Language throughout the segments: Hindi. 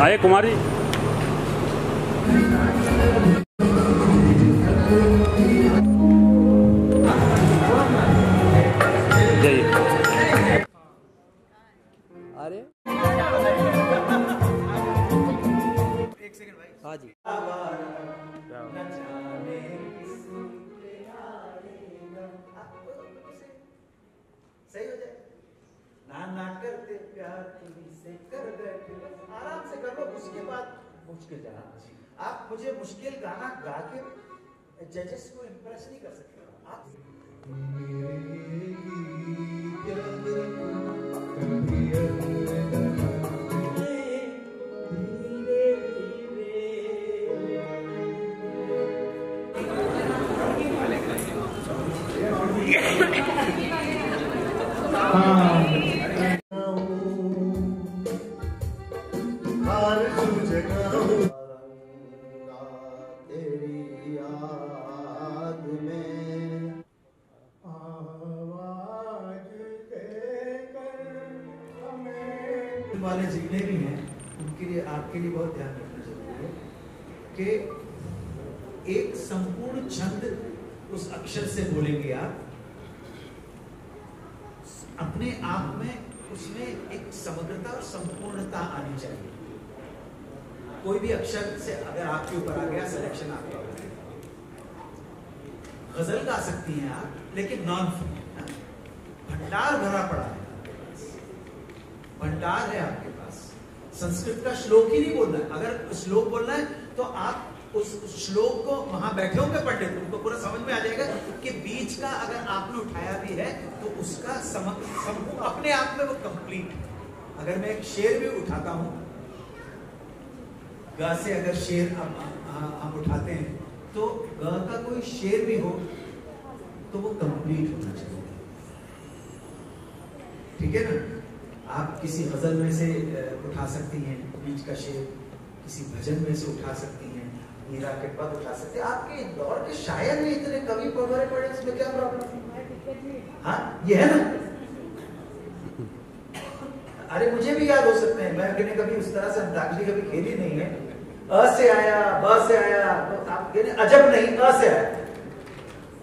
आए कुमारी। अरे एक सेकंड भाई। हाँ जी। सही हो जाए ना ना करते प्यार तुम्हीं से कर बैठे, आराम से कर लो, उसके बाद मुश्किल जाना। आप मुझे मुश्किल गाना गा के जजेस को इम्प्रेस नहीं कर सकते आप। वाले जितने भी हैं उनके लिए आपके लिए बहुत ध्यान रखना जरूरी है कि एक संपूर्ण छंद उस अक्षर से बोलेंगे आप, अपने आप में उसमें एक समग्रता और संपूर्णता आनी चाहिए। कोई भी अक्षर से अगर आपके ऊपर आ गया, सिलेक्शन आपका हो गया। गजल गा सकती हैं आप, लेकिन नॉन भंडार भरा पड़ा है, भंडार है आपके पास। संस्कृत का श्लोक ही नहीं बोलना है, अगर श्लोक बोलना है तो आप उस श्लोक को वहां बैठे होंगे पंडित, उनको पूरा समझ में आ जाएगा कि बीच का अगर आपने उठाया भी है तो उसका अपने आप में वो कंप्लीट है। अगर मैं एक शेर भी उठाता हूं, ग से अगर शेर हम उठाते हैं तो ग का कोई शेर भी हो तो वो कंप्लीट होना चाहिए, ठीक है ना। आप किसी गजल में से उठा सकती हैं बीच का शेर, किसी भजन में से उठा सकती हैं, मीरा के पद उठा सकते हैं। आपके दौर के शायर ने इतने कवि पढ़े पड़े, इसमें क्या प्रॉब्लम है? हाँ ये है ना। अरे मुझे भी याद हो सकते हैं, मैं कभी उस तरह से अंताक्षरी कभी खेली नहीं है। अ से आया, ब से आया, तो आप कहने अजब नहीं, अ से आया,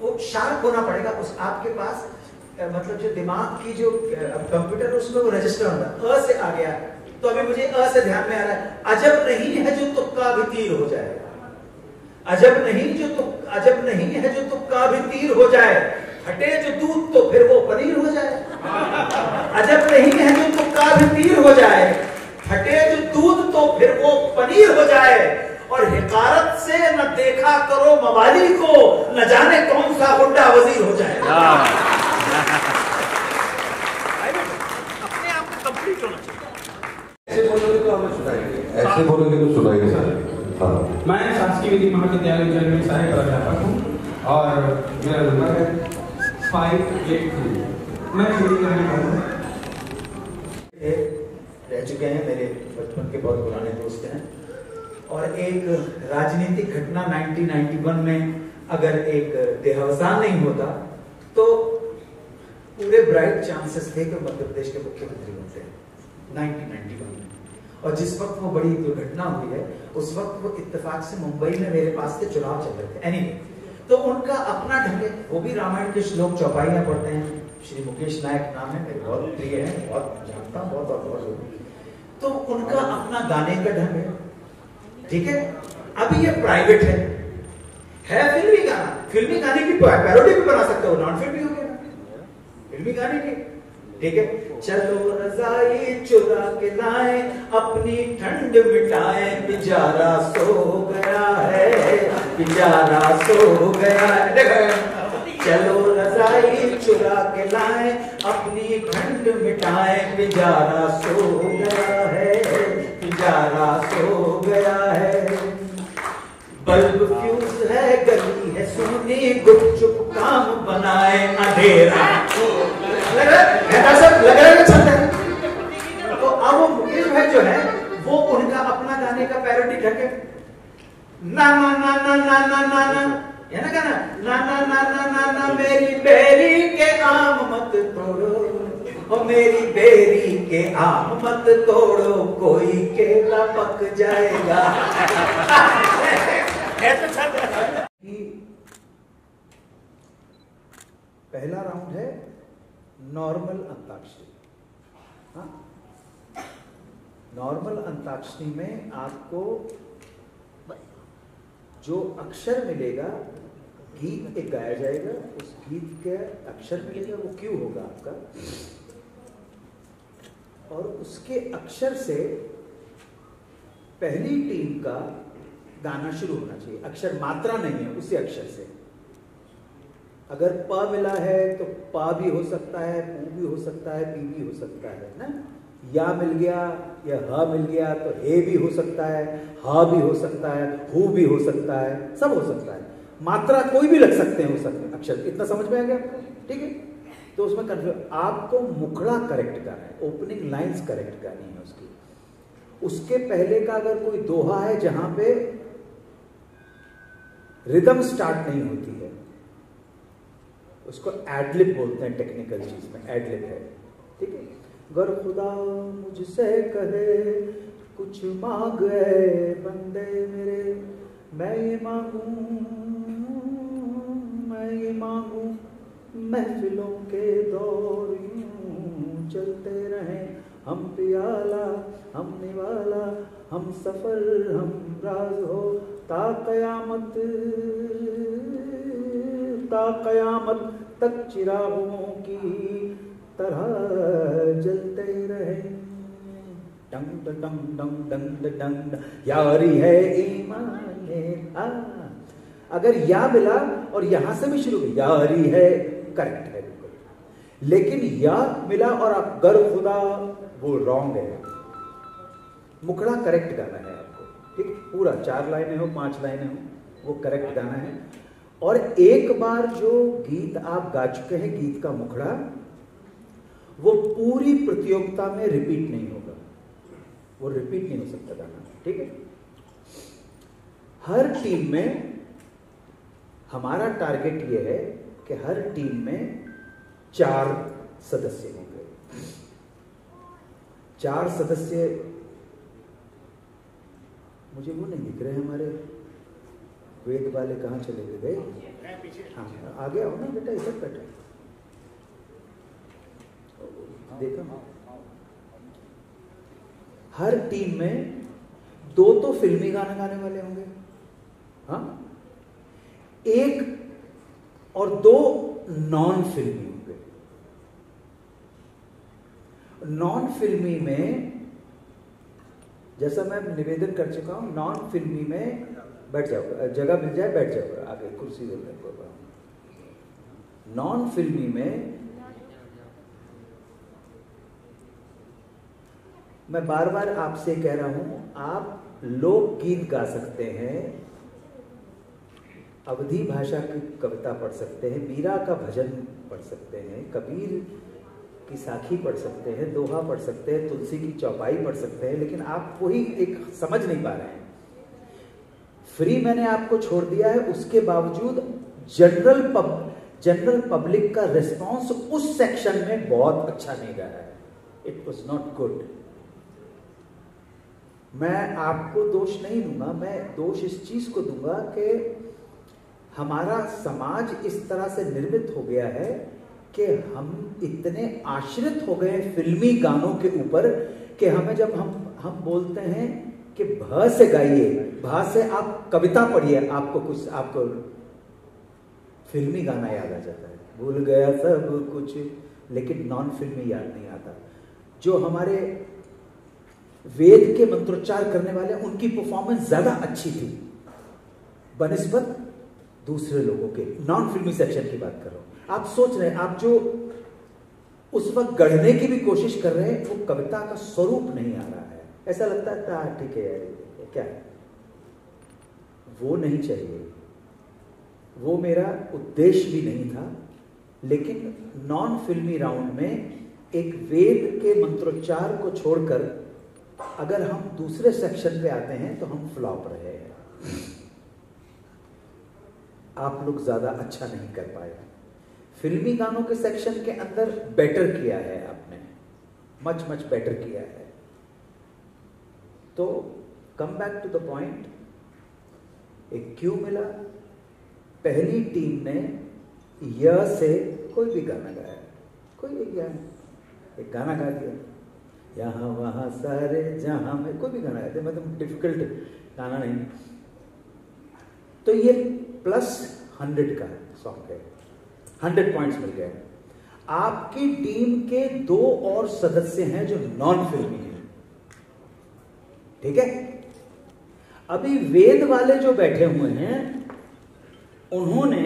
वो शार्प होना पड़ेगा उस आपके पास, मतलब जो दिमाग की जो कंप्यूटर उसमें वो रजिस्टर होता है। अ से आ गया तो अभी मुझे अ से ध्यान में आ रहा है, अजब नहीं है जो तुक्का भी तीर हो जाए, अजब नहीं है जो तुक्का भी तीर हो जाए, हटे जो दूध तो फिर वो पनीर हो जाए। अजब नहीं है जो तुक्का भी तीर हो जाए, हटे जो दूध तो फिर वो पनीर हो जाए, और हिकारत से न देखा करो मवाली को, न जाने कौन सा गुंडा वजीर हो जाए। अपने आप को कंप्लीट होना चाहिए। ऐसे बोलोगे तो हमें सुनाएंगे, ऐसे बोलोगे तो सुनाएंगे सर। हाँ, मैं शासकीय विधि महाविद्यालय उज्जैन में सहायक प्राध्यापक हूँ और मेरा नंबर है 582। मैं हिंदी में रह चुके हैं, मेरे बचपन के बहुत पुराने दोस्त हैं। और एक राजनीतिक घटना 1991 में अगर एक देहावसान नहीं होता तो पूरे ब्राइट चांसेस थे कि मध्य प्रदेश के मुख्यमंत्री बनते हैं 1991 में। और जिस वक्त वो बड़ी दुर्घटना हुई है उस वक्त वो इत्तेफाक से मुंबई में मेरे पास थे, चुनाव चल रहे थे। एनीवे, तो उनका अपना ढंग है, वो भी रामायण के श्लोक चौपाइयां पढ़ते हैं। श्री मुकेश नायक नाम है, मेरे बहुत प्रिय है, बहुत जानता हूँ, बहुत। तो उनका अपना गाने का ढंग है, ठीक है। अभी ये प्राइवेट है फिल्मी गाना, फिल्मी गाने की पैरोडी भी बना सकते हो, नॉन फिल्मी हो गया फिल्मी गाने की, ठीक है। चलो रजाई चुरा के लाए, अपनी ठंड मिटाए, बेचारा सो गया है, बेचारा सो गया है। देखो, चलो रजाई चुरा के लाए, अपनी ठंड मिटाए, बेचारा सो गया है, बेचारा सो गया है। बल्ब फ्यूज है, गली है सुनी, गुपचुप काम बनाए अंधेरा। लग रहा है चलता है। तो अब वो मुकेश भाई जो है वो उनका अपना गाने का पैरोडी ढके, ना ना ना ना ना ना ना ना, है ना गाना, ना ना ना ना ना ना मेरी बेरी के आम मत तोड़ो, ओ मेरी बेरी के आम मत तोड़ो, कोई केला पक जाएगा। पहला राउंड है नॉर्मल अंताक्षरी। हाँ, नॉर्मल अंताक्षरी में आपको जो अक्षर मिलेगा, गीत एक गाया जाएगा, उस गीत के अक्षर मिलेगा, वो क्यों होगा आपका, और उसके अक्षर से पहली टीम का गाना शुरू होना चाहिए। अक्षर मात्रा नहीं है, उसी अक्षर से। अगर प मिला है तो पा भी हो सकता है, पू भी हो सकता है, पी भी हो सकता है ना। या मिल गया या ह मिल गया तो हे भी हो सकता है, हा भी हो सकता है, हु भी हो सकता है, सब हो सकता है। मात्रा कोई भी लग सकते हैं, हो सकते हैं अक्षर। इतना समझ में आ गया आपको? ठीक है, तो उसमें कंफ्यूज। आपको मुखड़ा करेक्ट गाना है, ओपनिंग लाइंस करेक्ट गानी है उसकी। उसके पहले का अगर कोई दोहा है जहां पे रिदम स्टार्ट नहीं होती है, उसको एडलिप बोलते हैं टेक्निकल चीज में, एडलिप है। ठीक है, गर खुदा मुझसे कहे कुछ मांग है बंदे मेरे, मैं ये मांगू महफिलों के दौर यूं चलते रहे, हम पियाला हम निवाला, हम सफर हम राज हो, ता कयामत तक चिरागों की तरह जलते रहे। डंग डंग डंग डंग डंग, यारी है ईमान। अगर या मिला और यहां से भी शुरू, यारी है, करेक्ट है बिल्कुल। लेकिन या मिला और आप गर खुदा, वो रॉन्ग है। मुखड़ा करेक्ट गाना है आपको। ठीक, पूरा 4 लाइनें हो 5 लाइनें हो, वो करेक्ट गाना है। और एक बार जो गीत आप गा चुके हैं, गीत का मुखड़ा, वो पूरी प्रतियोगिता में रिपीट नहीं होगा, वो रिपीट नहीं हो सकता गाना। ठीक है, हर टीम में हमारा टारगेट ये है कि हर टीम में 4 सदस्य होंगे। 4 सदस्य, मुझे वो नहीं दिख रहे हमारे वेद वाले, कहाँ चले गए? हाँ, आगे आओ ना बेटा, इधर बैठे, देखो। हर टीम में 2 तो फिल्मी गाना गाने वाले होंगे, हाँ, 1 और 2 नॉन फिल्मी होंगे। नॉन फिल्मी में, जैसा मैं निवेदन कर चुका हूं, नॉन फिल्मी में बैठ जाओ, जगह मिल जाए बैठ जाओ, आगे कुर्सी दे दो। नॉन फिल्मी में मैं बार बार आपसे कह रहा हूं, आप लोकगीत गा सकते हैं, अवधी भाषा की कविता पढ़ सकते हैं, मीरा का भजन पढ़ सकते हैं, कबीर की साखी पढ़ सकते हैं, दोहा पढ़ सकते हैं, तुलसी की चौपाई पढ़ सकते हैं, लेकिन आप वही एक समझ नहीं पा रहे हैं। फ्री मैंने आपको छोड़ दिया है, उसके बावजूद जनरल पब्लिक का रिस्पांस उस सेक्शन में बहुत अच्छा नहीं रहा है। It was not good. मैं आपको दोष नहीं दूंगा, मैं दोष इस चीज को दूंगा कि हमारा समाज इस तरह से निर्मित हो गया है कि हम इतने आश्रित हो गए फिल्मी गानों के ऊपर कि हमें जब हम बोलते हैं कि भ से गाइए, भा से आप कविता पढ़िए, आपको फिल्मी गाना याद आ जाता है, भूल गया सब कुछ, लेकिन नॉन फिल्मी याद नहीं आता। जो हमारे वेद के मंत्रोच्चार करने वाले, उनकी परफॉर्मेंस ज्यादा अच्छी थी बनिस्बत दूसरे लोगों के। नॉन फिल्मी सेक्शन की बात कर रहा हूं। आप सोच रहे हैं, आप जो उस वक्त गढ़ने की भी कोशिश कर रहे हैं, वो कविता का स्वरूप नहीं आ रहा है। ऐसा लगता है ठीक है यार, क्या वो नहीं चाहिए, वो मेरा उद्देश्य भी नहीं था। लेकिन नॉन फिल्मी राउंड में एक वेद के मंत्रोच्चार को छोड़कर अगर हम दूसरे सेक्शन पे आते हैं तो हम फ्लॉप रहे हैं। आप लोग ज्यादा अच्छा नहीं कर पाए। फिल्मी गानों के सेक्शन के अंदर बेटर किया है आपने, मच मच बेटर किया है। तो come back to the point, एक क्यों मिला? पहली टीम ने य से कोई भी गाना गाया, कोई भी गाना, एक गाना गा दिया, यहाँ वहाँ सारे जहाँ में, कोई भी गाना गाते, मतलब डिफिकल्ट गाना नहीं। तो ये +100 का सॉन्ग है, 100 पॉइंट्स मिल गए। आपकी टीम के 2 और सदस्य हैं जो नॉन फिल्मी हैं, ठीक है? अभी वेद वाले जो बैठे हुए हैं, उन्होंने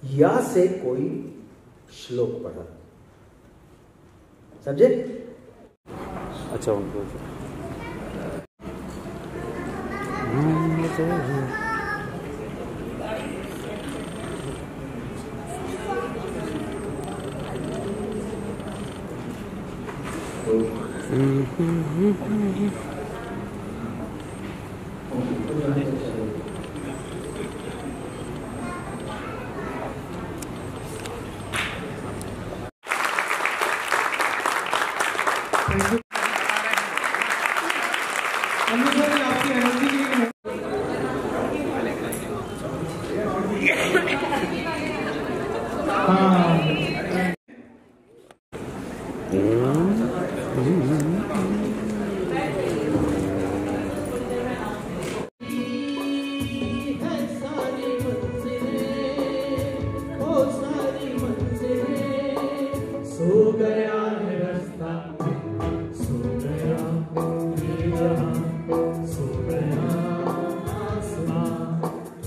या से कोई श्लोक पढ़ा, समझे? अच्छा, उनको आपकी एनर्जी के लिए सो गया है रास्ता, सो गया ये जहां, सो गया आसमां,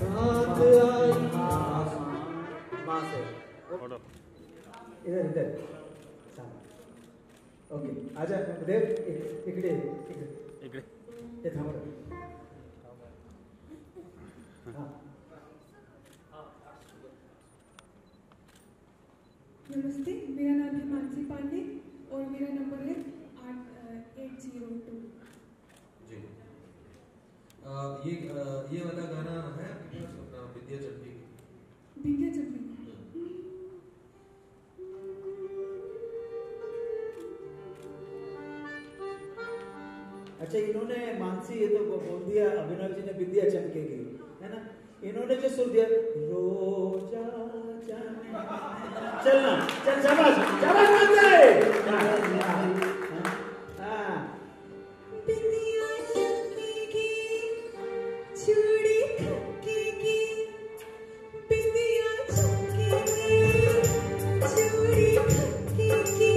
रात आई आसमां। मां से इधर इधर ओके, आजा देव, इकडे इकडे ये थांब रे। हां, नमस्ते, मेरा नाम है मानसी पांडे और मेरा नंबर है 802। जी, ये वाला गाना है अपना विद्या चंडी। विद्या चंडी। अच्छा, इन्होंने मानसी ये तो बोल दिया, अभिनव जी ने विद्या चमकेगी, है ना? इन्होंने जो सुर दिया, रोजा जाने, चलना चल, शाबाश शाबाश मानसी। हाँ, बिंदिया चमकेगी, चूड़ी खमकेगी, बिंदिया चमकेगी, चूड़ी खमकेगी,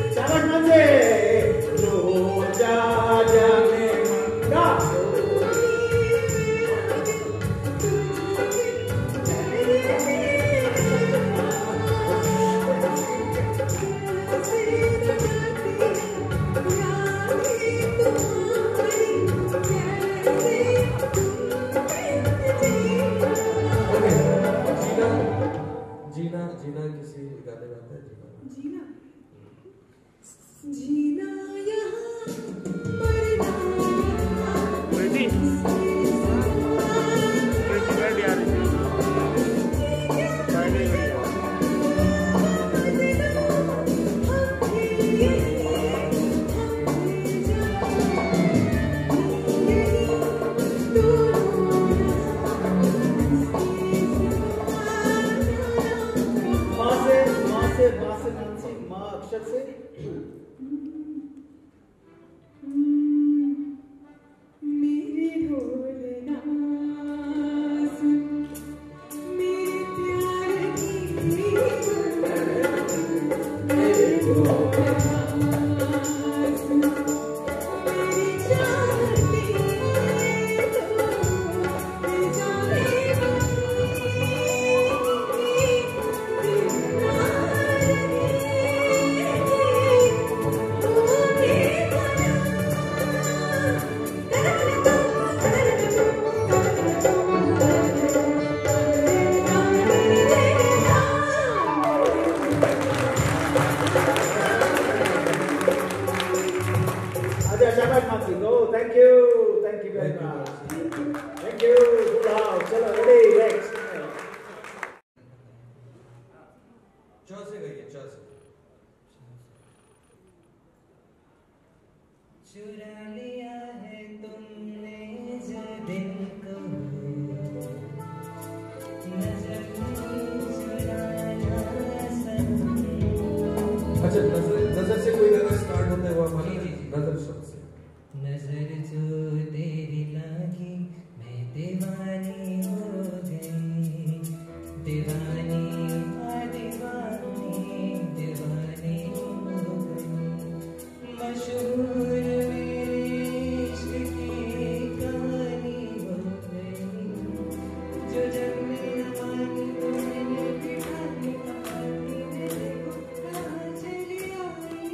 शाबाश मानसी। रोजा जाने का जीना जीना किसी गाने में आता है जीना। जीना जीना यहाँ मरना माँ से मानसी, माँ अक्षर से शाबाश Mansi go thank you very much thank you चलो रेडी नेक्स्ट च से गई है च से चुरा लिया है तुमने जो दिल को नजर अच्छा नजर से कोई गाना स्टार्ट होता है वो हमारा नजर शब्द से नजर जो तेरी लागी मैं दीवानी हो गई दीवानी दीवानी दीवानी हो गई मशहूर इश्क की कहानी हो गई जो जब मैं मानी तो मैंने बिठानी कहानी मेरे को कहाँ चली आई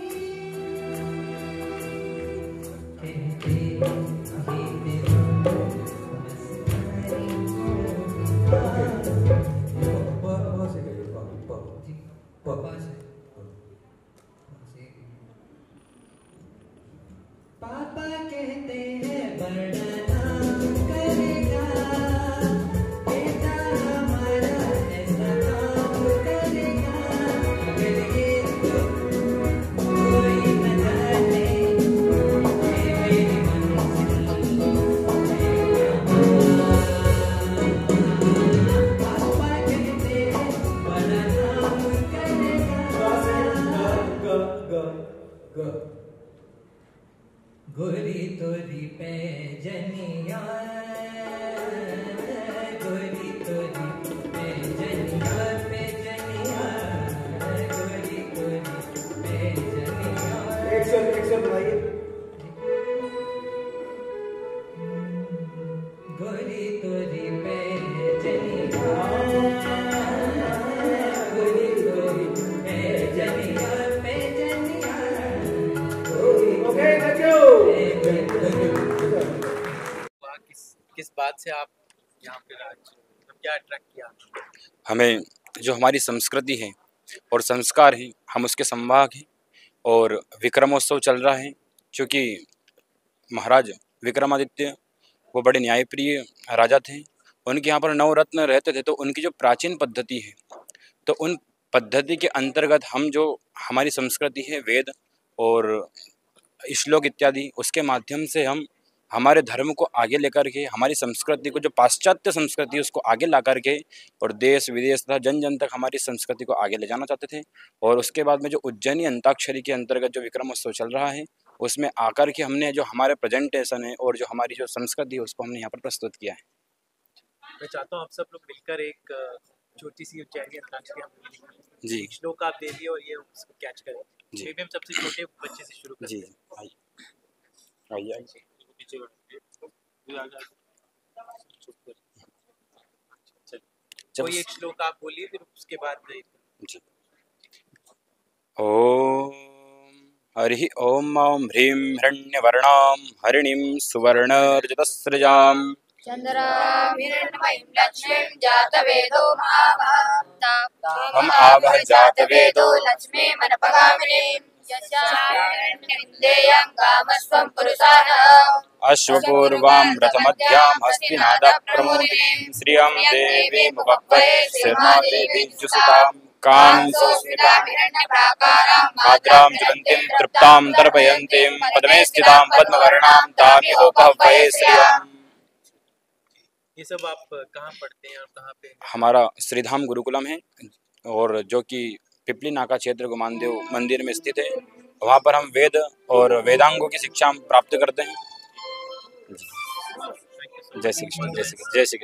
कहते ये मेरा मस्तानी प से गई प पापा कहते हैं बड़ा नाम करेगा बेटा हमारा ऐसा काम करेगा मगर ये तो कोई न जाने ये मेरी मंजिल पापा कहते हैं बड़ा नाम करेगा गोरी तोरी पे जनिया गोरी तोरी पे जनिया गोरी तोरी पे जनिया एक सौ बताइए गोरी तोरी पे जनिया गोरी तोरी पे जनिया ओके थैंक यू किस बात से आप यहाँ पे क्या अट्रैक्ट किया हमें? जो हमारी संस्कृति है और संस्कार हैं, हम उसके संवाहक हैं। और विक्रमोत्सव चल रहा है, क्योंकि महाराज विक्रमादित्य वो बड़े न्यायप्रिय राजा थे। उनके यहाँ पर नवरत्न रहते थे, तो उनकी जो प्राचीन पद्धति है, तो उन पद्धति के अंतर्गत हम जो हमारी संस्कृति है, वेद और श्लोक इत्यादि, उसके माध्यम से हम हमारे धर्म को आगे लेकर के, हमारी संस्कृति को, जो पाश्चात्य संस्कृति है, उसको आगे ला करके और देश विदेश तथा जन जन तक हमारी संस्कृति को आगे ले जाना चाहते थे। और उसके बाद में जो उज्जैनी अंताक्षरी के अंतर्गत जो विक्रमोत्सव चल रहा है, उसमें आकर के हमने जो हमारे प्रेजेंटेशन है और जो हमारी जो संस्कृति है, उसको हमने यहाँ पर प्रस्तुत किया है। मैं चाहता हूँ आप सब लोग मिलकर एक छोटी सी उज्जैनी अंताक्षरी जी श्लोक आप दे दिए और ये उसको कैच करें। जी। हम सबसे छोटे बच्चे से शुरू करते जी हैं। आइए आइए। कोई एक श्लोक आप बोलिए, फिर उसके बाद जी। ओम हरि ओम ओम ह्रीं हिरण्यवर्णां हरिणीं सुवर्णरजतस्रजां चंद्रां हिरण्मयीं लक्ष्मीं जातवेदो हम आवह जातवेदो लक्ष्मीमनपगामिनीं यस्यां कामस्त्वं पुरुषाणाम् अश्वपूर्वां रथमध्यां हस्तिनादप्रमोदिनीं श्रियं देवीमुपह्वये शर्मादेवी जुषितां कांसोस्मितां भाद्रां ज्वलन्तीं तृप्तां दर्पयन्तीं पद्मे स्थितां पद्मवर्णां तामिहोपह्वये श्रियम्। ये सब आप कहाँ पढ़ते हैं और कहाँ पे? हमारा श्रीधाम गुरुकुलम है, और जो कि पिपली नाका क्षेत्र गुमानदेव मंदिर में स्थित है। वहाँ पर हम वेद और वेदांगों की शिक्षा प्राप्त करते हैं। जय श्री कृष्ण, जय श्री कृष्ण, जय श्री कृष्ण।